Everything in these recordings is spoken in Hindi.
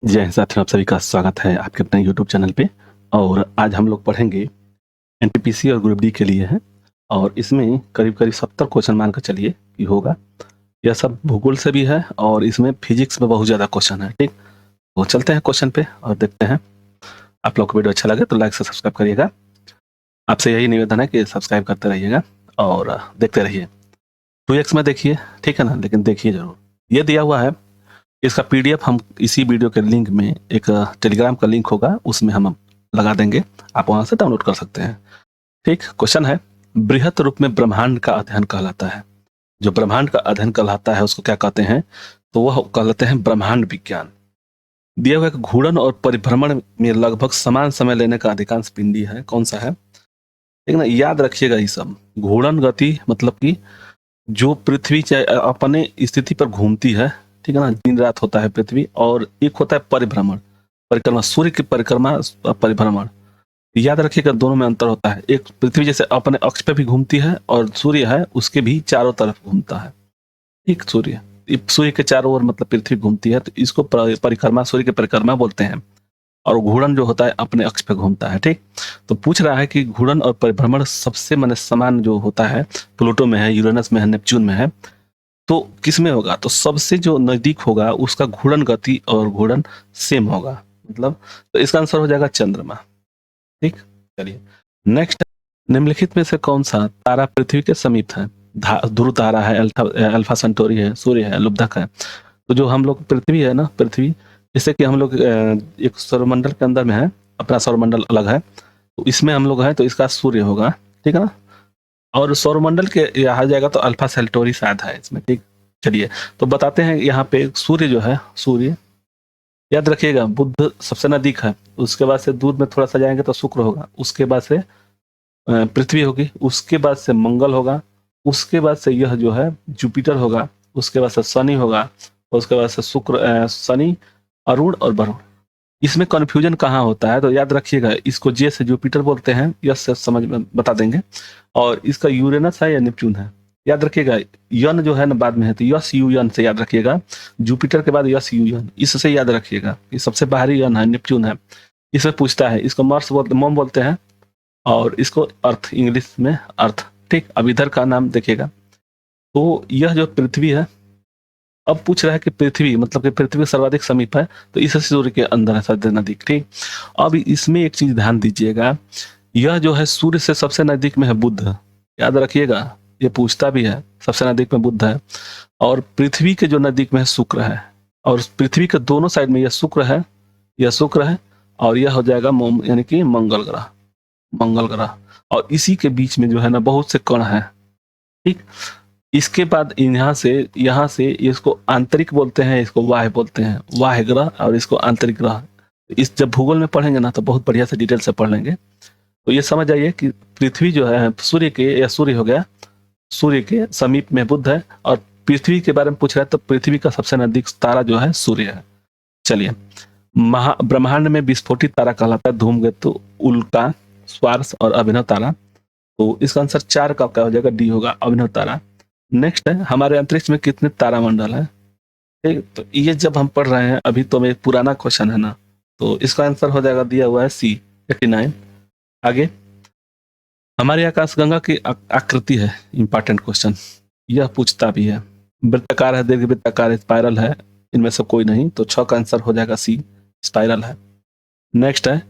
जय हिंद साथियों, आप सभी का स्वागत है आपके अपने यूट्यूब चैनल पे। और आज हम लोग पढ़ेंगे एनटीपीसी और ग्रुप डी के लिए है। और इसमें करीब-करीब 70 क्वेश्चन मान के चलिए कि होगा। यह सब भूगोल से भी है और इसमें फिजिक्स में बहुत ज़्यादा क्वेश्चन है, ठीक? तो चलते हैं क्वेश्चन पे और देखते हैं। आप लोग को वीडियो अच्छा लगे तो लाइक से सब्सक्राइब करिएगा। आपसे यही निवेदन है कि सब्सक्राइब करते रहिएगा और देखते रहिए। 2x में देखिए, ठीक है ना? लेकिन देखिए ज़रूर। ये दिया हुआ है, इसका पीडीएफ हम इसी वीडियो के लिंक में एक टेलीग्राम का लिंक होगा, उसमें हम लगा देंगे। आप वहां से डाउनलोड कर सकते हैं। ठीक, क्वेश्चन है, बृहत रूप में ब्रह्मांड का अध्ययन कहलाता है। जो ब्रह्मांड का अध्ययन कहलाता है उसको क्या कहते हैं? तो वह कहलाते हैं ब्रह्मांड विज्ञान। दिया हुआ एक घूर्णन और परिभ्रमण में लगभग समान समय लेने का अधिकांश पिंडी है, कौन सा है? ठीक ना, याद रखिएगा ये सब। घूर्णन गति मतलब कि जो पृथ्वी अपने स्थिति पर घूमती है, ठीक है ना, दिन रात होता है पृथ्वी। और एक होता है परिभ्रमण, परिक्रमा, सूर्य की परिक्रमा, परिभ्रमण। याद रखिएगा दोनों में अंतर होता है। एक पृथ्वी जैसे अपने अक्ष पे भी घूमती है और सूर्य है उसके भी चारों तरफ घूमता है। ठीक, सूर्य के चारों ओर मतलब पृथ्वी घूमती है, तो इसको परिक्रमा, सूर्य की परिक्रमा बोलते हैं। और घूर्णन जो होता है अपने अक्ष पे घूमता है। ठीक, तो पूछ रहा है कि घूर्णन और परिभ्रमण सबसे मन समान जो होता है, प्लूटो में है, यूरेनस में है, नेपच्यून में है, तो किसमें होगा? तो सबसे जो नजदीक होगा उसका घूर्णन गति और घूर्णन सेम होगा, मतलब तो इसका आंसर हो जाएगा चंद्रमा। ठीक, चलिए नेक्स्ट। निम्नलिखित में से कौन सा तारा पृथ्वी के समीप है? ध्रुव तारा है, अल्फा सेंटोरी है, सूर्य है, लुब्धक है। तो जो हम लोग पृथ्वी है ना, पृथ्वी जैसे कि हम लोग एक सौरमंडल के अंदर में है, अपना सौरमंडल अलग है, तो इसमें हम लोग हैं तो इसका सूर्य होगा, ठीक है ना। और सौरमंडल के यहाँ जाएगा तो अल्फा सेंटोरी शायद है इसमें। ठीक, चलिए तो बताते हैं। यहाँ पे सूर्य जो है, सूर्य याद रखिएगा, बुध सबसे नजदीक है, उसके बाद से दूर में थोड़ा सा जाएंगे तो शुक्र होगा, उसके बाद से पृथ्वी होगी, उसके बाद से मंगल होगा, उसके बाद से यह जो है जुपिटर होगा, उसके बाद से शनि होगा, उसके बाद से शुक्र, शनि, अरुण और वरुण। इसमें कंफ्यूजन कहाँ होता है? तो याद रखिएगा, इसको जे से जुपिटर बोलते हैं, यस से समझ में बता देंगे। और इसका यूरेनस है या नेपच्यून है? याद रखिएगा, यन जो है ना बाद में है, तो यस यू यन से याद रखिएगा। जुपिटर के बाद यस यू यन, इससे याद रखिएगा। ये सबसे बाहरी यन है, नेपच्यून है। इसमें पूछता है, इसको मार्स बोलते, मोम बोलते हैं, और इसको अर्थ, इंग्लिश में अर्थ। ठीक, अब इधर का नाम देखिएगा। तो यह जो पृथ्वी है, अब पूछ रहा है कि पृथ्वी मतलब कि पृथ्वी सर्वाधिक समीप है, तो इस सूर्य के अंदर है सबसे नजदीक। ठीक, अब इसमें एक चीज ध्यान दीजिएगा, यह जो है सूर्य से सबसे नजदीक में है बुध, याद रखिएगा, ये पूछता भी है, सबसे नजदीक में बुध है। और पृथ्वी के जो नजदीक में है शुक्र है, और पृथ्वी के दोनों साइड में यह शुक्र है, यह शुक्र है, और यह हो जाएगा यानी कि मंगल ग्रह, मंगल ग्रह। और इसी के बीच में जो है ना बहुत से कण है। ठीक, इसके बाद यहाँ से इसको आंतरिक बोलते हैं, इसको वाह्य बोलते हैं, वाह्य ग्रह, और इसको आंतरिक ग्रह। इस जब भूगोल में पढ़ेंगे ना तो बहुत बढ़िया से डिटेल से पढ़ लेंगे। तो ये समझ जाइए कि पृथ्वी जो है सूर्य के, या सूर्य हो गया, सूर्य के समीप में बुध है। और पृथ्वी के बारे में पूछ रहा है तो पृथ्वी का सबसे नजदीक तारा जो है सूर्य है। चलिए, ब्रह्मांड में विस्फोटित तारा कहलाता है धूमकेतु, उल्का, स्वार्स और अभिनव तारा। तो इसका आंसर 4 का क्या हो जाएगा? डी होगा, अभिनव तारा। नेक्स्ट है, हमारे अंतरिक्ष में कितने तारामंडल है? ठीक, तो ये जब हम पढ़ रहे हैं अभी, तो एक पुराना क्वेश्चन है ना, तो इसका आंसर हो जाएगा, दिया हुआ है सी, 89। आगे, हमारी आकाशगंगा की आकृति है, इंपॉर्टेंट क्वेश्चन, यह पूछता भी है। वृत्ताकार है, दीर्घ वृत्ताकार है, स्पाइरल है, इनमें से कोई नहीं, तो 6 का आंसर हो जाएगा सी, स्पाइरल है। नेक्स्ट है,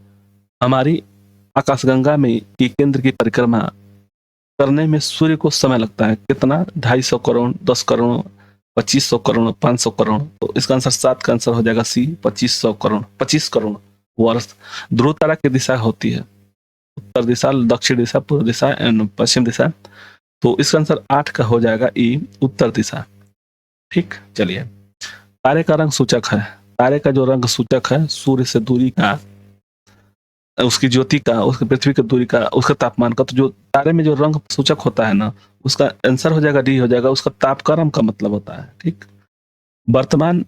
हमारी आकाशगंगा में की केंद्र की परिक्रमा करने में सूर्य को समय लगता है कितना? 250 करोड़, 10 करोड़, 2500 करोड़, 500 करोड़। तो इसका आंसर 7 का आंसर हो जाएगा सी, 2500 करोड़, 25 करोड़ वर्ष। ध्रुव तारा की दिशा होती है उत्तर दिशा, दक्षिण दिशा, पूर्व दिशा एंड पश्चिम दिशा। तो इसका आंसर 8 का हो जाएगा ई, उत्तर दिशा। ठीक, चलिए, तारे का रंग सूचक है, तारे का जो रंग सूचक है सूर्य से दूरी का, उसकी ज्योति का, उसकी पृथ्वी की दूरी का, उसका तापमान का, तो जो तारे में जो रंग सूचक होता है ना, उसका आंसर हो जाएगा डी, हो जाएगा, उसका तापक्रम का मतलब होता है। ठीक, वर्तमान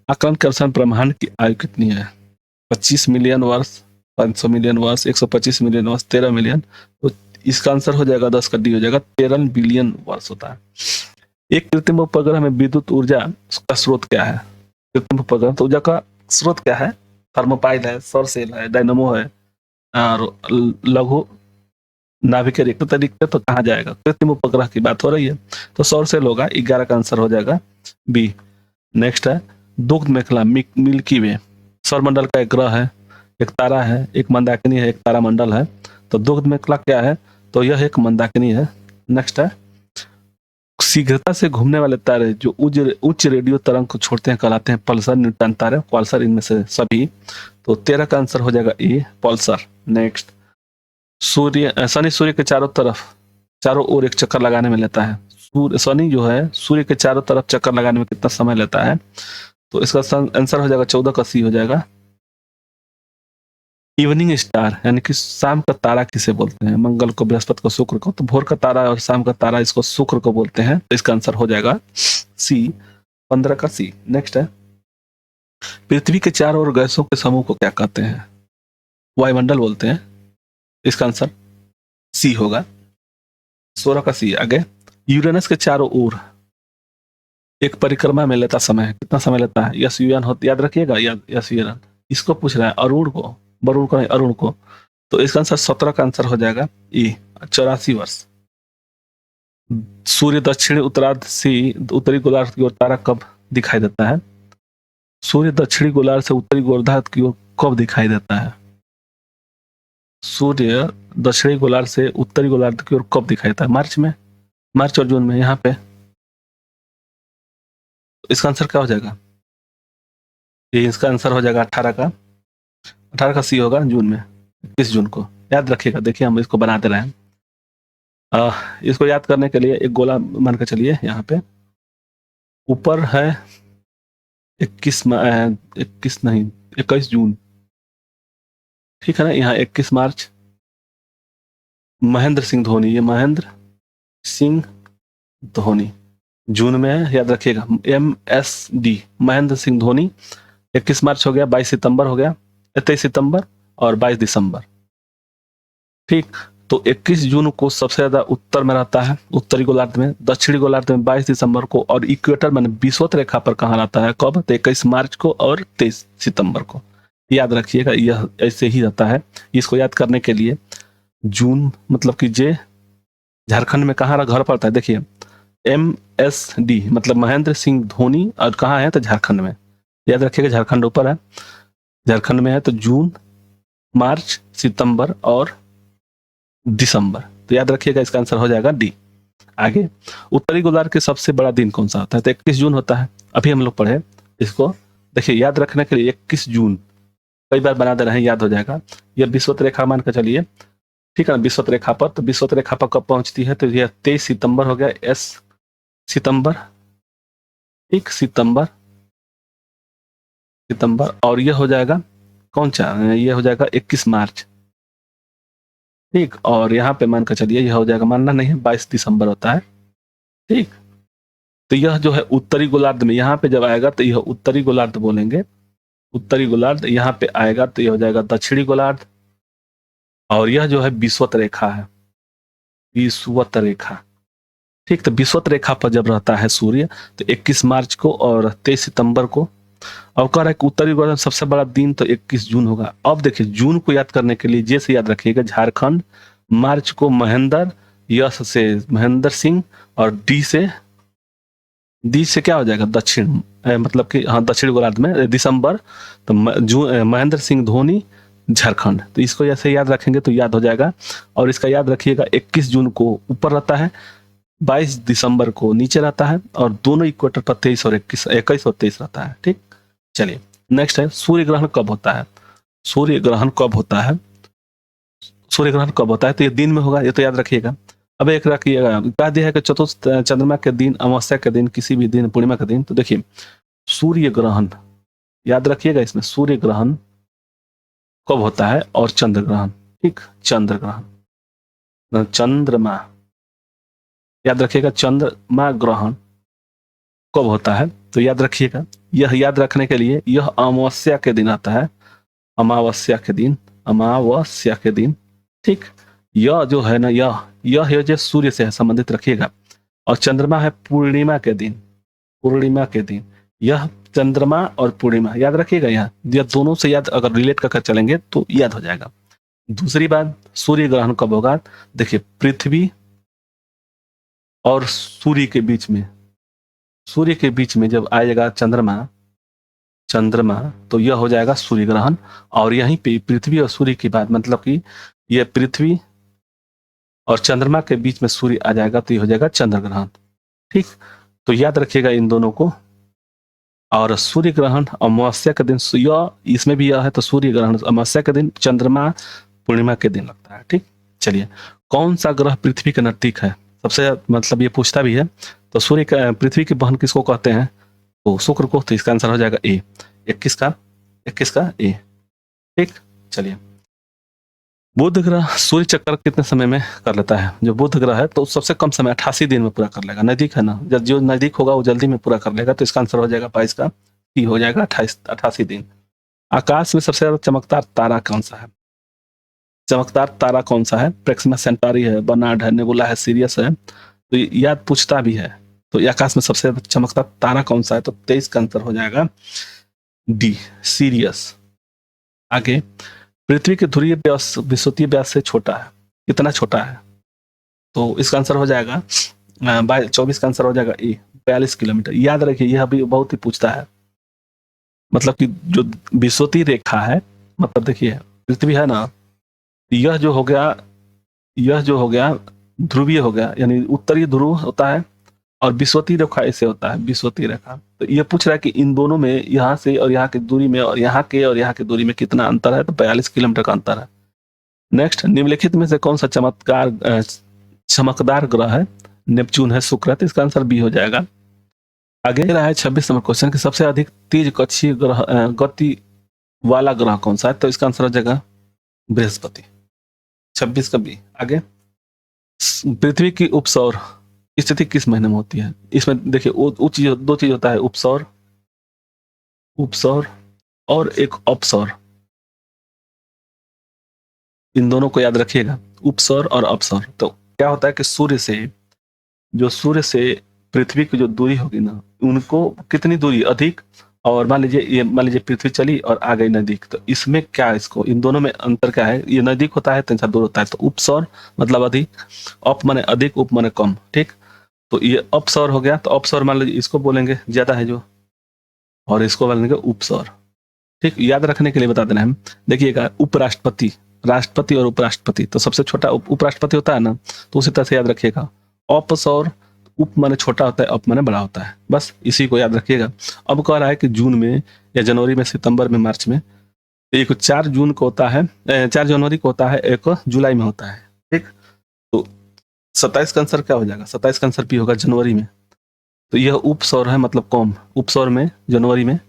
आकलन के अनुसार ब्रह्मांड की आयु कितनी है? 25 मिलियन वर्ष, 500 मिलियन वर्ष, 125 मिलियन वर्ष, 13 मिलियन। तो इसका आंसर हो जाएगा 10 का डी, हो जाएगा 13 बिलियन वर्ष होता है। एक कृत्रिम उपग्रह में विद्युत ऊर्जा का स्रोत क्या है? कृत्रिम उपग्रह तो ऊर्जा का स्रोत क्या है? थर्मोपाइल है, सौर सेल है, डायनामो है और लघु नाभिक रिक्त तरीके तो कहाँ जाएगा? कृत्रिम उपग्रह की बात हो रही है, तो सौर सेल होगा। 11 का आंसर हो जाएगा बी। नेक्स्ट है दुग्ध मेखला मिल्की वे, सौरमंडल का एक ग्रह है, एक तारा है, एक मंदाकिनी है, एक तारामंडल है। तो दुग्ध मेखला क्या है? तो यह एक मंदाकिनी है। नेक्स्ट है शीघ्रता से घूमने वाले तारे जो उच्च रेडियो तरंग को छोड़ते हैं कहलाते हैं पल्सर, न्यूट्रॉन तारे, पल्सर, इनमें से सभी। तो 13 का आंसर हो जाएगा ए, पल्सर। नेक्स्ट शनि सूर्य के चारों ओर एक चक्कर लगाने में लेता है। शनि जो है सूर्य के चारों तरफ चक्कर लगाने में कितना समय लेता है? तो इसका आंसर हो जाएगा 14 का सी हो जाएगा। इवनिंग स्टार यानी कि शाम का तारा किसे बोलते हैं? मंगल को, बृहस्पति को, शुक्र को। तो भोर का तारा और शाम का तारा इसको शुक्र को बोलते हैं। तो इसका आंसर हो जाएगा सी, 15 का सी। नेक्स्ट है पृथ्वी के चारों ओर गैसों के समूह को क्या कहते हैं? वायुमंडल बोलते हैं। इसका आंसर सी होगा, 16 का सी। आगे यूरेनस के चारों ओर एक परिक्रमा में लेता समय कितना समय लेता है? यस यूएन हो, याद रखिएगा, यस यूएन। इसको पूछ रहा है अरुण को, वरुण को नहीं, अरुण को। तो इसका आंसर 17 का आंसर हो जाएगा ई, 84 वर्ष। सूर्य दक्षिणी उत्तरार्ध से उत्तरी गोलार्ध की ओर तारा कब दिखाई देता है? सूर्य दक्षिणी गोलार्ध से उत्तरी गोलार्ध की ओर कब दिखाई देता है? सूर्य दक्षिणी गोलार्ध से उत्तरी गोलार्ध की ओर कब दिखाई देता है? मार्च में, मार्च और जून में। यहाँ पे इसका आंसर क्या हो जाएगा? ये इसका आंसर हो जाएगा 18 का सी होगा, जून में, 21 जून को। याद रखिएगा, देखिए हम इसको बनाते रहे हैं। इसको याद करने के लिए एक गोला मान के चलिए। यहाँ पे ऊपर है 21 जून, ठीक है ना। यहाँ 21 मार्च महेंद्र सिंह धोनी, ये महेंद्र सिंह धोनी जून में है, याद रखिएगा। MSD महेंद्र सिंह धोनी 21 मार्च हो गया, 22 सितंबर हो गया, 23 सितंबर और 22 दिसंबर। ठीक, तो 21 जून को सबसे ज्यादा उत्तर में रहता है, उत्तरी गोलार्ध में। दक्षिणी गोलार्ध में 22 दिसंबर को। और इक्वेटर माने विषुवत रेखा पर कहाँ रहता है? कब? तो 21 मार्च को और 23 सितंबर को। याद रखिएगा, यह ऐसे ही रहता है। इसको याद करने के लिए जून मतलब कि जे झारखंड में कहाँ घर पड़ता है? देखिए MSD मतलब महेंद्र सिंह धोनी, और कहाँ है? तो झारखंड में। याद रखिएगा, झारखंड ऊपर है, झारखंड में है। तो जून, मार्च, सितंबर और दिसंबर। तो याद रखिएगा, इसका आंसर हो जाएगा डी। आगे उत्तरी गोलार्ध के सबसे बड़ा दिन कौन सा होता है? तो 21 जून होता है। अभी हम लोग पढ़े इसको। देखिए याद रखने के लिए 21 जून कई बार बना दे रहे हैं, याद हो जाएगा। यह विषुवत रेखा मान के चलिए, ठीक है ना, विषुवत रेखा पर। तो विषुवत रेखा पर कब पहुंचती है? तो यह 23 सितंबर हो गया, एस सितंबर, ठीक, सितंबर। और यह हो जाएगा कौन सा? यह हो जाएगा 21 मार्च, ठीक। और यहाँ पे मान कर चलिए यह हो जाएगा, मानना नहीं है, 22 दिसंबर होता है, ठीक। तो यह जो है उत्तरी गोलार्ध में, यहाँ पे जब आएगा तो यह उत्तरी गोलार्ध बोलेंगे, उत्तरी गोलार्ध। यहाँ पे आएगा तो यह हो जाएगा दक्षिणी गोलार्ध। और यह जो है विषुवत रेखा है, विषुवत रेखा, ठीक। तो विषुवत रेखा पर जब रहता है सूर्य तो 21 मार्च को और 23 सितंबर को। और कह रहा है कि उत्तरी गोलार्ध सबसे बड़ा दिन तो 21 जून होगा। अब देखिए जून को याद करने के लिए जैसे याद रखिएगा झारखंड, मार्च को महेंद्र, यस से महेंद्र सिंह, और डी से क्या हो जाएगा? दक्षिण, मतलब कि हाँ दक्षिण गोलार्ध में दिसंबर। तो महेंद्र सिंह धोनी, झारखंड। तो इसको ऐसे याद रखेंगे तो याद हो जाएगा। और इसका याद रखिएगा 21 जून को ऊपर रहता है, 22 दिसंबर को नीचे रहता है, और दोनों इक्वेटर पर 23 और 21 और 23 रहता है, ठीक। चलिए नेक्स्ट है सूर्य ग्रहण कब होता है? सूर्य ग्रहण कब होता है? सूर्य ग्रहण कब होता है? तो ये दिन में होगा, ये तो याद रखिएगा। अब एक रखिएगा, कह दिया है कि चतुर्थ चंद्रमा के दिन, अमावस्या के दिन, किसी भी दिन, पूर्णिमा के दिन। तो देखिए सूर्य ग्रहण याद रखिएगा, इसमें सूर्य ग्रहण कब होता है और चंद्र ग्रहण, ठीक। चंद्र ग्रहण, चंद्रमा, याद रखिएगा चंद्रमा ग्रहण कब होता है? तो याद रखिएगा, यह याद रखने के लिए यह अमावस्या के दिन आता है, अमावस्या के दिन, अमावस्या के दिन, ठीक। यह जो है ना, यह जो सूर्य से है संबंधित रखिएगा। और चंद्रमा है पूर्णिमा के दिन, पूर्णिमा के दिन। यह चंद्रमा और पूर्णिमा याद रखिएगा। यहाँ यह दोनों से याद अगर रिलेट कर चलेंगे तो याद हो जाएगा। दूसरी बात, सूर्य ग्रहण कब होगा? देखिए, पृथ्वी और सूर्य के बीच में, सूर्य के बीच में जब आएगा चंद्रमा, चंद्रमा तो यह हो जाएगा सूर्य ग्रहण। और यहीं पे पृथ्वी और सूर्य की बात, मतलब कि यह पृथ्वी और चंद्रमा के बीच में सूर्य आ जाएगा तो ये हो जाएगा चंद्र ग्रहण। ठीक, तो याद रखिएगा इन दोनों को। और सूर्य ग्रहण अमावस्या के दिन, यह इसमें भी यह है, तो सूर्य ग्रहण अमावस्या के दिन, चंद्रमा पूर्णिमा के दिन लगता है। ठीक, चलिए, कौन सा ग्रह पृथ्वी के नजदीक है? सबसे मतलब ये पूछता भी है। तो सूर्य का, पृथ्वी की बहन किसको कहते हैं? तो शुक्र को। तो इसका आंसर हो जाएगा ए। 21 का ए। ठीक, चलिए, बुध ग्रह सूर्य चक्कर कितने समय में कर लेता है? जो बुध ग्रह है तो सबसे कम समय 88 दिन में पूरा कर लेगा। नजदीक है ना, जब जो नजदीक होगा वो जल्दी में पूरा कर लेगा। तो इसका आंसर हो जाएगा 22 का सी हो जाएगा, 88 दिन। आकाश में सबसे ज्यादा चमकदार तारा कौन सा है? चमकदार तारा कौन सा है? प्रेक्सिमा सेंटारी है, बर्नार्ड है, नेबुला है, सीरियस है। तो याद पूछता भी है। तो ये आकाश में सबसे ज्यादा चमकदार तारा कौन सा है? तो 23 का आंसर हो जाएगा डी, सीरियस। आगे, पृथ्वी की ध्रुवीय व्यास विषुवतीय व्यास से छोटा है, कितना छोटा है? तो इसका आंसर हो जाएगा 24 का आंसर हो जाएगा ए, 42 किलोमीटर। याद रखिए, यह भी बहुत ही पूछता है। मतलब कि जो विषुवतीय रेखा है, मतलब देखिए पृथ्वी है ना, यह जो हो गया, यह जो हो गया ध्रुवीय हो गया, यानी उत्तरी ध्रुव होता है, और विषुवतीय रेखा ऐसे होता है, विषुवतीय रेखा। तो यह पूछ रहा है कि इन दोनों में, यहाँ से और यहाँ की दूरी में, और यहाँ के और यहाँ की दूरी में कितना अंतर है? तो 42 किलोमीटर का अंतर है। नेक्स्ट, निम्नलिखित में से कौन सा चमकदार ग्रह है? नेपच्यून है, शुक्र है। तो इसका आंसर बी हो जाएगा। आगे रहा है 26 नंबर क्वेश्चन कि सबसे अधिक तेज कक्षीय ग्रह गति वाला ग्रह कौन सा है? तो इसका आंसर हो जाएगा बृहस्पति, 26 का बी। आगे, पृथ्वी की उपसौर स्थिति किस महीने में होती है? इसमें देखिए दो चीज होता है, उपसौर, उपसौर और एक अपसौर। इन दोनों को याद रखिएगा, उपसौर और अपसौर। तो क्या होता है कि सूर्य से पृथ्वी की जो दूरी होगी ना, उनको कितनी दूरी अधिक, और मान लीजिए पृथ्वी चली और आ गई नजदीक, तो इसमें क्या, इसको इन दोनों में अंतर क्या है? ये नजदीक होता है तो दूर होता है। तो उपसौर मतलब अधिक, अप माने अधिक, उप माने कम। ठीक, तो ये अपसौर हो गया। तो अपसौर मान लीजिए इसको बोलेंगे ज्यादा है जो, और इसको बोलेंगे उपसौर। ठीक, याद रखने के लिए बता देना हम। देखिएगा, उपराष्ट्रपति, राष्ट्रपति और उपराष्ट्रपति, तो सबसे छोटा उपराष्ट्रपति होता है ना, तो उसी तरह से याद रखिएगा। अपसौर, उप माने छोटा होता है, अप माने बड़ा होता है, बस इसी को याद रखिएगा। अब कह रहा है कि जून में या जनवरी में, सितंबर में, मार्च में, एक 4 जून को होता है, 4 जनवरी को होता है, एक जुलाई में होता है। ठीक, तो 27 का आंसर क्या हो जाएगा? 27 का आंसर भी होगा जनवरी में। तो यह उपसौर है, मतलब कम, उपसौर में जनवरी में,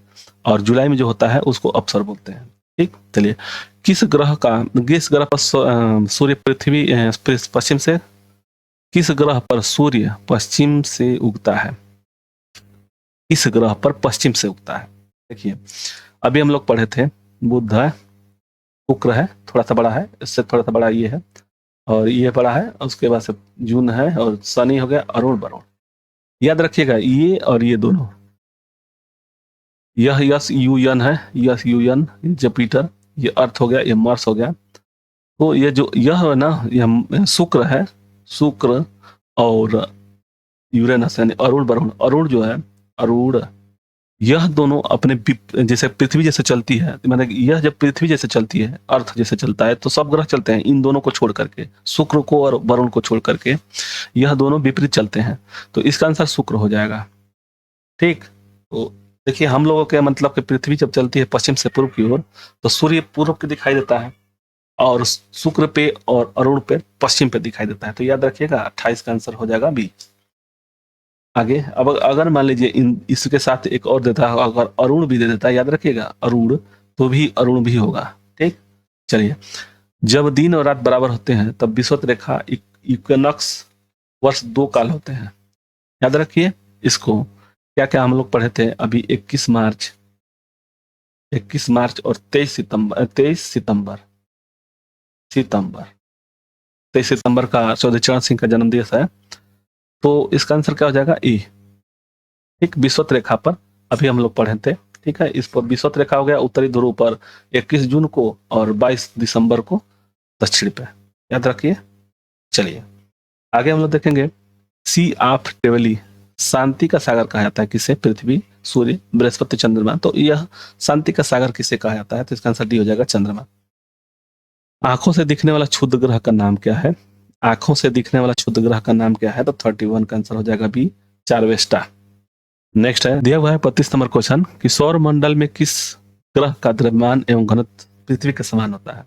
और जुलाई में जो होता है उसको अपसौर बोलते हैं। ठीक, चलिए, किस ग्रह पर सूर्य पृथ्वी पश्चिम से, किस ग्रह पर सूर्य पश्चिम से उगता है? किस ग्रह पर पश्चिम से उगता है? देखिए, अभी हम लोग पढ़े थे, बुध है, शुक्र है, थोड़ा सा बड़ा है, इससे थोड़ा सा बड़ा ये है, और ये बड़ा है, उसके बाद से जून है, और शनि हो गया, अरुण वरुण। याद रखिएगा, ये और ये दोनों, यह यस यू एन है, यस यू एन जुपिटर, ये अर्थ हो गया, ये मार्स हो गया। तो ये जो यह है ना, यह शुक्र है, शुक्र और यूरेनस यानी अरुण वरुण। अरुण जो है, अरुण, यह दोनों अपने जैसे पृथ्वी जैसे चलती है, मतलब यह जब पृथ्वी जैसे चलती है, अर्थ जैसे चलता है, तो सब ग्रह चलते हैं इन दोनों को छोड़ करके, शुक्र को और वरुण को छोड़ करके, यह दोनों विपरीत चलते हैं। तो इसका आंसर शुक्र हो जाएगा। ठीक, तो देखिए, हम लोगों के मतलब कि पृथ्वी जब चलती है पश्चिम से पूर्व की ओर, तो सूर्य पूर्व के दिखाई देता है, और शुक्र पे और अरुण पे पश्चिम पे दिखाई देता है। तो याद रखिएगा, 28 का आंसर हो जाएगा बी। आगे, अब अगर मान लीजिए इसके साथ एक और देता है, अगर अरुण भी दे देता है, याद रखिएगा अरुण, तो भी अरुण भी होगा। ठीक, चलिए, जब दिन और रात बराबर होते हैं तब विषुवत रेखा इक्विनॉक्स वर्ष 2 काल होते हैं। याद रखिए इसको। क्या क्या हम लोग पढ़े थे अभी? 21 मार्च और 23 सितंबर, 23 सितंबर का चौधरी चरण सिंह का जन्मदिवस है। तो इसका आंसर क्या हो जाएगा? ए। एक विषुवत रेखा पर अभी हम लोग पढ़े थे, ठीक है। इस पर विषुवत रेखा हो गया उत्तरी ध्रुव पर 21 जून को और 22 दिसंबर को दक्षिण पे, याद रखिए। चलिए आगे हम लोग देखेंगे सी ऑफ टेवली, शांति का सागर कहा जाता है किसे? पृथ्वी, सूर्य, बृहस्पति, चंद्रमा। तो यह शांति का सागर किसे कहा जाता है? तो इसका आंसर डी हो जाएगा, चंद्रमा। आंखों से दिखने वाला क्षुद्र ग्रह का नाम क्या है? आंखों से दिखने वाला क्षुद्र ग्रह का नाम क्या है? तो 31 का आंसर हो जाएगा बी, चारवेस्टा। नेक्स्ट है, दिया हुआ है 35 नंबर क्वेश्चन कि सौर मंडल में किस ग्रह का द्रव्यमान एवं घनत्व पृथ्वी के समान होता है?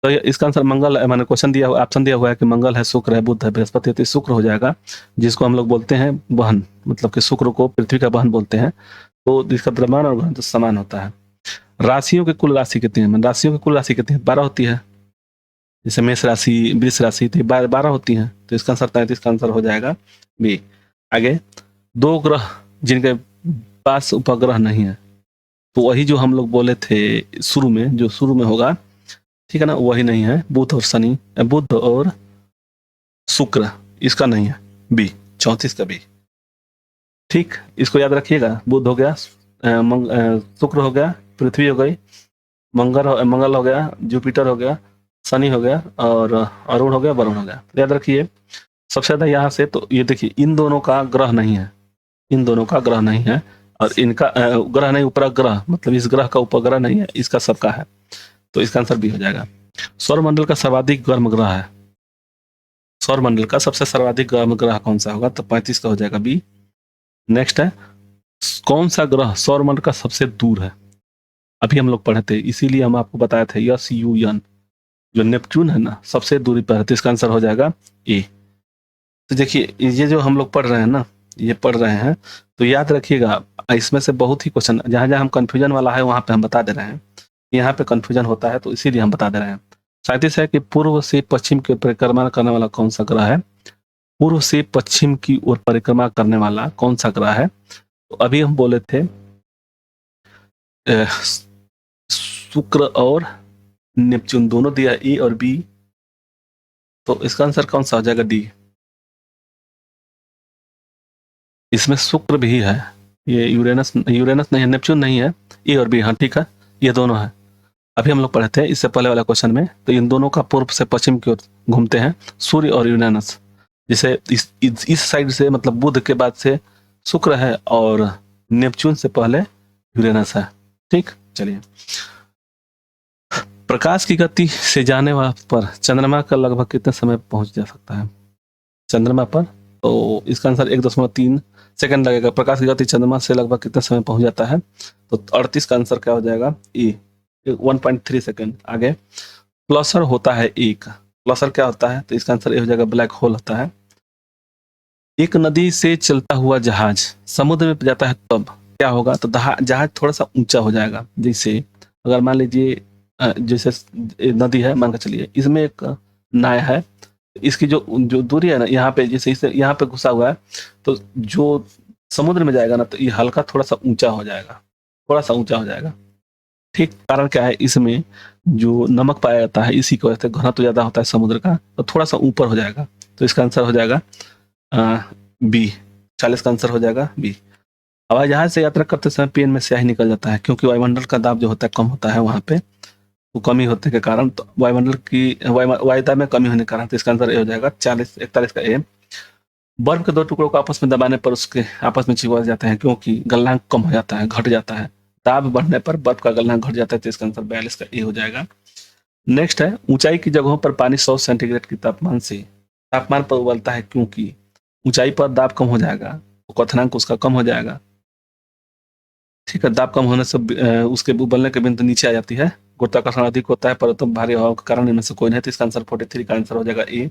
तो इसका आंसर मंगल है। मैंने क्वेश्चन दिया हुआ, ऑप्शन दिया हुआ है कि मंगल है, शुक्र है, बुध है, बृहस्पति है। तो शुक्र हो जाएगा, जिसको हम लोग बोलते हैं बहन, मतलब कि शुक्र को पृथ्वी का बहन बोलते हैं। तो इसका द्रव्यमान और घनत्व समान होता है। राशियों की कुल राशि कितनी है? राशियों की कुल राशि कितनी है? 12 होती है। जैसे मेष राशि, वृष राशि, तो 12 होती है। तो इसका आंसर 33 का आंसर हो जाएगा बी। आगे, दो ग्रह जिनके पास उपग्रह नहीं है, तो वही जो हम लोग बोले थे शुरू में, जो शुरू में होगा, ठीक है ना, वही नहीं है, बुध और शनि, बुध और शुक्र, इसका नहीं है बी, 34 का बी। ठीक, इसको याद रखिएगा। बुध हो गया, शुक्र हो गया, पृथ्वी हो गई, मंगल हो गया, जुपिटर हो गया, शनि हो गया, और अरुण हो गया, वरुण हो गया। याद रखिए सबसे ज्यादा यहाँ से, तो ये देखिए इन दोनों का ग्रह नहीं है, इन दोनों का ग्रह नहीं है, और इनका ग्रह नहीं, उपग्रह, मतलब इस ग्रह का उपग्रह नहीं है, इसका सबका है। तो इसका आंसर बी हो जाएगा। सौरमंडल का सर्वाधिक गर्म ग्रह है, सौरमंडल का सबसे सर्वाधिक गर्म ग्रह कौन सा होगा? तो 35 का हो जाएगा बी। नेक्स्ट है, कौन सा ग्रह सौरमंडल का सबसे दूर है? अभी हम लोग पढ़े थे, इसीलिए हम आपको बताए थे, SUN, जो नेपच्यून है ना, सबसे दूरी पर है। तो इसका आंसर हो जाएगा ए। तो देखिए ये जो हम लोग पढ़ रहे हैं ना, ये पढ़ रहे हैं, तो याद रखिएगा इसमें से बहुत ही क्वेश्चन, जहां जहां हम कंफ्यूजन वाला है वहां पे हम बता दे रहे हैं, यहाँ पे कंफ्यूजन होता है, तो इसीलिए हम बता दे रहे हैं। 37 है कि पूर्व से पश्चिम की ओर परिक्रमा करने वाला कौन सा ग्रह है? पूर्व से पश्चिम की ओर परिक्रमा करने वाला कौन सा ग्रह है? तो अभी हम बोले थे शुक्र और नेपच्यून, दोनों दिया, ए और बी। तो इसका आंसर कौन सा हो जाएगा? डी। इसमें शुक्र भी है, ये यूरेनस नहीं है, नेपच्यून नहीं है, ए और बी, हाँ ठीक है, ये दोनों है। अभी हम लोग पढ़े थे इससे पहले वाला क्वेश्चन में, तो इन दोनों का पूर्व से पश्चिम की ओर घूमते हैं, सूर्य और यूरेनस। जिसे इस साइड से, मतलब बुध के बाद से शुक्र है, और नेपच्यून से पहले यूरेनस है। ठीक, चलिए। प्रकाश की गति से जाने पर चंद्रमा का लगभग कितने समय पहुंच जा सकता है? चंद्रमा पर, तो इसका आंसर 1.3 सेकंड लगेगा। प्रकाश की गति चंद्रमा से लगभग कितने समय पहुंच जाता है? तो 38 का आंसर क्या हो जाएगा? ई, 1.3 सेकंड। आगे, प्लसर होता है एक, प्लसर क्या होता है? तो इसका आंसर ए हो जाएगा, ब्लैक होल होता है। एक नदी से चलता हुआ जहाज समुद्र में जाता है तब क्या होगा? तो जहाज थोड़ा सा ऊंचा हो जाएगा। जैसे अगर मान लीजिए जैसे नदी है, मान के चलिए इसमें एक नाव है, इसकी जो दूरी है ना, यहाँ पे जैसे इसे यहाँ पे घुसा हुआ है, तो जो समुद्र में जाएगा ना, तो ये हल्का थोड़ा सा ऊंचा हो जाएगा, थोड़ा सा ऊंचा हो जाएगा। ठीक, कारण क्या है? इसमें जो नमक पाया जाता है, इसी की वजह से घनत्व ज्यादा होता है समुद्र का, तो थोड़ा सा ऊपर हो जाएगा। तो इसका आंसर हो जाएगा बी, 40 का आंसर हो जाएगा बी। हवाई जहाज से यात्रा करते समय पेन में स्याही निकल जाता है, क्योंकि वायुमंडल का दाब जो होता है कम होता है वहां पे, वो कमी होने के कारण, तो वायुमंडल की वायुदाब में कमी होने के कारण। तो इसका आंसर ए हो जाएगा 41 का ए। बर्फ के दो टुकड़ों को आपस में दबाने पर उसके आपस में चिपक जाते हैं, क्योंकि गलनांक कम हो जाता है, घट जाता है। दाब बढ़ने पर बर्फ का गलनांक घट जाता है। तो इसका आंसर 42 का ए हो जाएगा। नेक्स्ट है, ऊंचाई की जगहों पर पानी 100 सेंटीग्रेड की तापमान पर उबलता है, क्योंकि ऊंचाई पर दाब कम हो जाएगा, तो क्वथनांक उसका कम हो जाएगा। ठीक है, दाब कम होने से उसके उबलने के बिंदु नीचे आ जाती है, गुरुत्वाकर्षण अधिक होता है, परंतु भारी हवा के कारण इनमें से कोई नहीं। तो इसका आंसर 43 का आंसर हो जाएगा ए।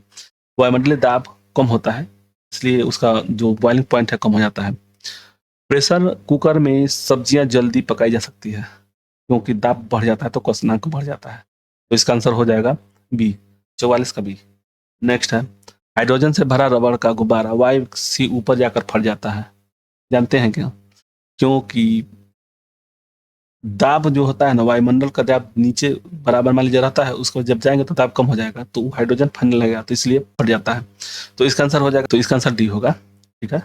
वायुमंडलीय दाब कम होता है, इसलिए उसका जो बॉइलिंग पॉइंट है कम हो जाता है। प्रेशर कुकर में सब्जियां जल्दी पकाई जा सकती है, क्योंकि दाब बढ़ जाता है, तो क्वथनांक बढ़ जाता है। तो इसका आंसर हो जाएगा बी, 44 का बी। नेक्स्ट है, हाइड्रोजन से भरा रबड़ का गुब्बारा वायु से ऊपर जाकर फट जाता है, जानते हैं क्या? क्योंकि दाब जो होता है ना, वायुमंडल का दाब नीचे बराबर मान लीजिए रहता है, उसको जब जाएंगे तो दाब कम हो जाएगा, तो हाइड्रोजन फटने लगेगा, तो इसलिए फट जाता है। तो इसका आंसर हो जाएगा, तो इसका आंसर डी होगा। ठीक है।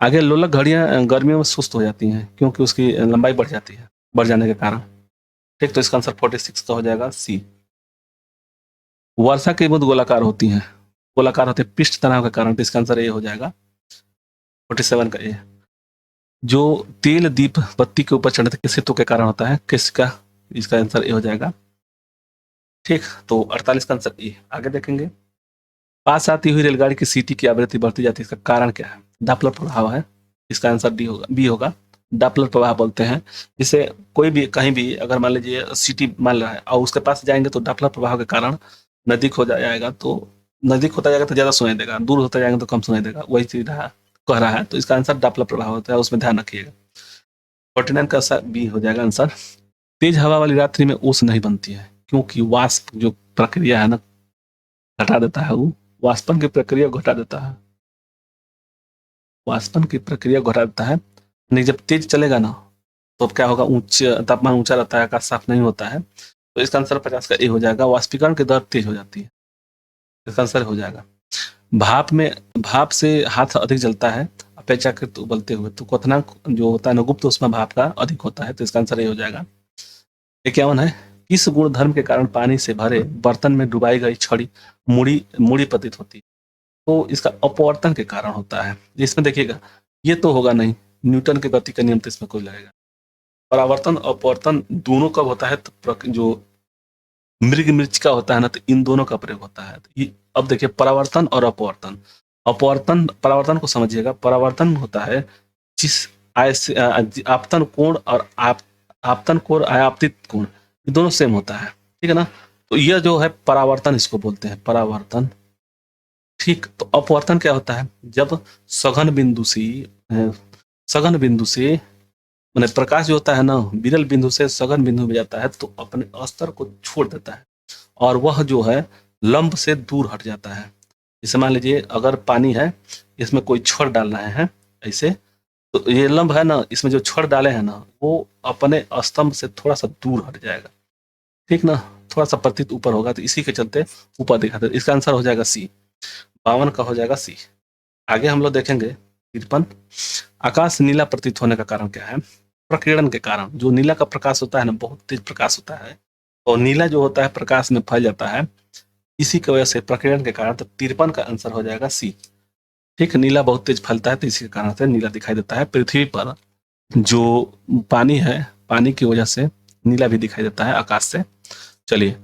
आगे लोलक घड़ियां गर्मियों में सुस्त हो जाती हैं क्योंकि उसकी लंबाई बढ़ जाती है, बढ़ जाने के कारण। ठीक, तो इसका आंसर 46 का हो जाएगा सी। वर्षा की बूंद गोलाकार होती हैं, गोलाकार होते पृष्ठ तनाव के कारण, तो इसका आंसर ए हो जाएगा 47 का ए। जो तेल दीप बत्ती के ऊपर चढ़ने किस हेतु के कारण होता है, किसका, इसका आंसर ए हो जाएगा। ठीक, तो 48 का आंसर ए। आगे देखेंगे, पास आती हुई रेलगाड़ी की सीटी की आवृत्ति बढ़ती जाती है, इसका कारण क्या है? डापलर प्रभाव है, इसका आंसर डी होगा, बी होगा। डापलर प्रभाव बोलते हैं जिसे कोई भी कहीं भी अगर मान लीजिए सीटी मान रहा है और उसके पास जाएंगे तो डापलर प्रभाव के कारण नजदीक हो जाएगा, तो नजदीक होता जाएगा तो ज्यादा सुनाई देगा, दूर होता जाएगा तो कम सुनाई देगा, वही चीज कह रहा है। तो इसका आंसर डापलर प्रभाव होता है, उसमें ध्यान रखिएगा। 49 का आंसर बी हो जाएगा आंसर। तेज हवा वाली रात्रि में ओस नहीं बनती है क्योंकि वाष्प जो प्रक्रिया है ना घटा देता है, वो वाष्पन की प्रक्रिया घटा देता है, वाष्पन की प्रक्रिया घटा देता है। नहीं, जब तेज चलेगा ना तो क्या होगा, उच्च तापमान ऊंचा रहता है, आकाश साफ नहीं होता है, तो इसका आंसर 50 का ए हो जाएगा। वाष्पीकरण की दर तेज हो जाती है, इसका आंसर हो जाएगा। भाप से हाथ अधिक जलता है अपेक्षाकृत उबलते हुए, तो क्वथनांक जो होता है ना गुप्त उसमें भाप का अधिक होता है, तो इसका आंसर ये हो जाएगा। 51 है, किस गुण धर्म के कारण पानी से भरे बर्तन में डुबाई गई छड़ी मुड़ी मुड़ी प्रतीत होती है? तो इसका अपवर्तन के कारण होता है। इसमें देखिएगा, ये तो होगा नहीं, न्यूटन के गति का नियम तो इसमें कोई लगेगा। परावर्तन अपवर्तन दोनों कब होता है, तो जो मृग मृचिका होता है ना, तो इन दोनों का प्रयोग होता है। तो ये अब देखिए, परावर्तन और अपवर्तन। अपवर्तन, परावर्तन को समझिएगा, परावर्तन होता है जिस आय से आपतन कोण और आपतन कोण आयाप्तित कोण ये दोनों सेम होता है, ठीक है ना। तो यह जो है परावर्तन, इसको बोलते हैं परावर्तन। ठीक, तो अपवर्तन क्या होता है, जब सघन बिंदु से सघन बिंदु से मैंने प्रकाश जो होता है ना विरल बिंदु से सघन बिंदु में जाता है तो अपने स्तर को छोड़ देता है और वह जो है लंब से दूर हट जाता है। जैसे मान लीजिए अगर पानी है, इसमें कोई छड़ डाल रहे हैं ऐसे, तो ये लंब है ना, इसमें जो छड़ डाले हैं ना वो अपने स्तंभ से थोड़ा सा दूर हट जाएगा, ठीक ना, थोड़ा सा प्रतीत ऊपर होगा, तो इसी के चलते ऊपर दिखाते। इसका आंसर हो जाएगा सी, 52 का हो जाएगा सी। आगे हम लोग देखेंगे 53, आकाश नीला प्रतीत होने का कारण क्या है? प्रकीर्णन के कारण। जो नीला का प्रकाश होता है ना बहुत तेज प्रकाश होता है और नीला जो होता है प्रकाश में फैल जाता है, इसी की वजह से प्रकीर्णन के कारण। तो 53 का आंसर हो जाएगा सी। ठीक, नीला बहुत तेज फैलता है तो इसी के कारण से नीला दिखाई देता है। पृथ्वी पर जो पानी है, पानी की वजह से नीला भी दिखाई देता है आकाश से। चलिए,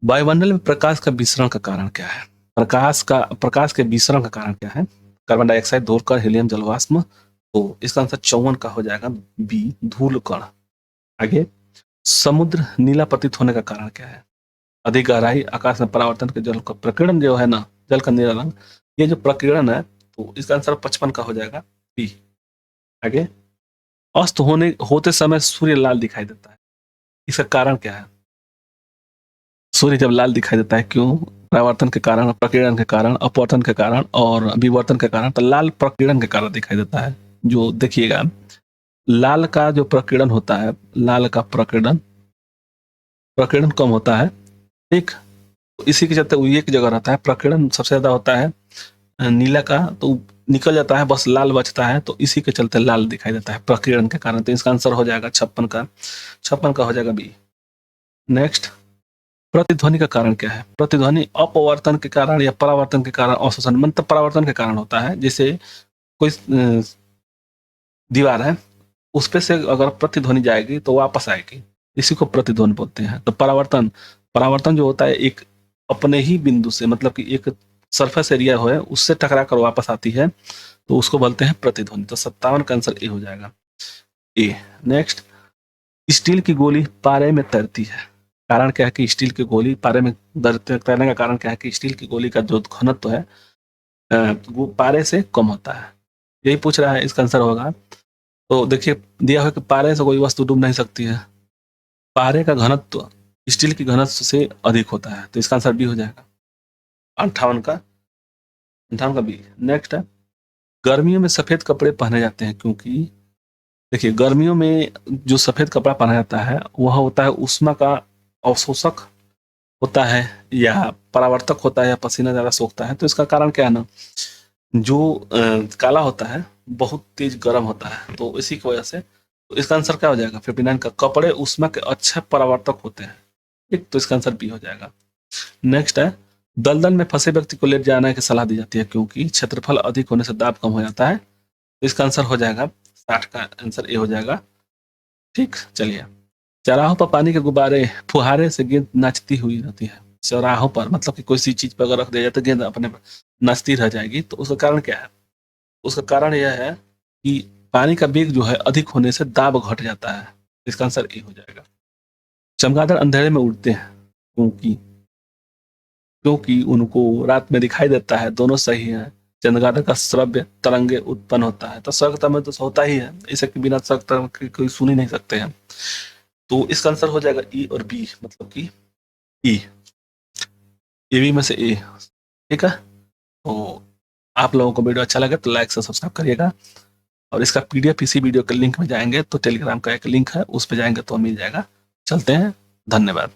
वायुमंडल में प्रकाश का विसरण का कारण क्या है? प्रकाश के विसरण का कारण क्या है? कार्बन डाइऑक्साइड, धूल, हीलियम, जलवाष्प। तो इसका आंसर 54 का हो जाएगा बी, धूल कण। आगे, समुद्र नीला प्रतीत होने का कारण क्या है? अधिक गहराई, आकाश में परावर्तन के जल का प्रकीर्णन जो है ना, जल का नीला रंग, ये जो प्रकीर्णन है, तो इसका आंसर 55 का हो जाएगा बी। आगे, अस्त होते समय सूर्य लाल दिखाई देता है, इसका कारण क्या है? सूर्य जब लाल दिखाई देता है क्यों? परावर्तन के कारण, प्रकीर्णन के कारण, अपवर्तन के कारण और विवर्तन के कारण। तो लाल प्रकीर्णन के कारण दिखाई देता है। जो देखिएगा, लाल का जो प्रकीर्णन होता है, लाल का प्रकीर्णन प्रकीर्णन कम होता है, ठीक, तो इसी के चलते वो एक जगह रहता है। प्रकीर्णन सबसे ज्यादा होता है नीला का, तो निकल जाता है, बस लाल बचता है, तो इसी के चलते लाल दिखाई देता है प्रकीर्णन के कारण। तो इसका आंसर हो जाएगा 56 का हो जाएगा बी। नेक्स्ट, प्रतिध्वनि का कारण क्या है? प्रतिध्वनि अपवर्तन के कारण या परावर्तन के कारण, अवशोषण मतलब परावर्तन के कारण होता है। जैसे कोई दीवार है, उस पे से अगर प्रतिध्वनि जाएगी तो वापस आएगी, इसी को प्रतिध्वनि बोलते हैं। तो परावर्तन, परावर्तन जो होता है एक अपने ही बिंदु से, मतलब कि एक सरफेस एरिया हो है उससे टकरा कर वापस आती है, तो उसको बोलते हैं प्रतिध्वनि। तो 57 का आंसर ए हो जाएगा, ए। नेक्स्ट, स्टील की गोली पारे में तैरती है, कारण क्या है कि स्टील की गोली पारे में तैरने का कारण क्या है कि स्टील की गोली का जो घनत्व है वो पारे से कम होता है, यही पूछ रहा है, इसका आंसर होगा। तो देखिए, दिया हुआ कि पारे से कोई वस्तु डूब नहीं सकती है, पारे का घनत्व स्टील की घनत्व से अधिक होता है, तो इसका आंसर बी हो जाएगा, 58 का बी। नेक्स्ट है, गर्मियों में सफेद कपड़े पहने जाते हैं क्योंकि, देखिए गर्मियों में जो सफेद कपड़ा पहना जाता है वह होता है उष्मा का अवशोषक होता है या परावर्तक होता है या पसीना ज्यादा सोखता है। तो इसका कारण क्या है ना, जो काला होता है बहुत तेज गर्म होता है, तो इसी की वजह से तो इसका आंसर क्या हो जाएगा 59 का, कपड़े ऊष्मा के अच्छे परावर्तक होते हैं। ठीक, तो इसका आंसर बी हो जाएगा। नेक्स्ट है, दलदल में फंसे व्यक्ति को लेट जाने की सलाह दी जाती है क्योंकि क्षेत्रफल अधिक होने से दाब कम हो जाता है। तो इसका आंसर हो जाएगा 60 का आंसर ए हो जाएगा। ठीक, चलिए। चौराहों पर पानी के गुब्बारे फुहारे से गेंद नाचती हुई रहती है। चौराहों पर मतलब कि कोई सी चीज पर अगर रख दिया जाए तो गेंद अपने नाचती रह जाएगी, तो उसका कारण क्या है? उसका कारण यह है कि पानी का वेग जो है अधिक होने से दाब घट जाता है। इसका आंसर ए हो जाएगा। चमगादड़ अंधेरे में उड़ते हैं क्योंकि क्योंकि उनको रात में दिखाई देता है, दोनों सही है। चंद्रगादड़ का श्रव्य तरंगे उत्पन्न होता है, तो सर्ग में तो होता ही है, इसे के बिना सर्ग कोई सुन ही नहीं सकते हैं। तो इसका आंसर हो जाएगा ई और बी, मतलब कि ई, ए बी में से ए। ठीक है, तो आप लोगों को वीडियो अच्छा लगे तो लाइक से सब्सक्राइब करिएगा, और इसका पीडीएफ इसी वीडियो के लिंक में जाएंगे तो टेलीग्राम का एक लिंक है, उस पर जाएंगे तो मिल जाएगा। चलते हैं, धन्यवाद।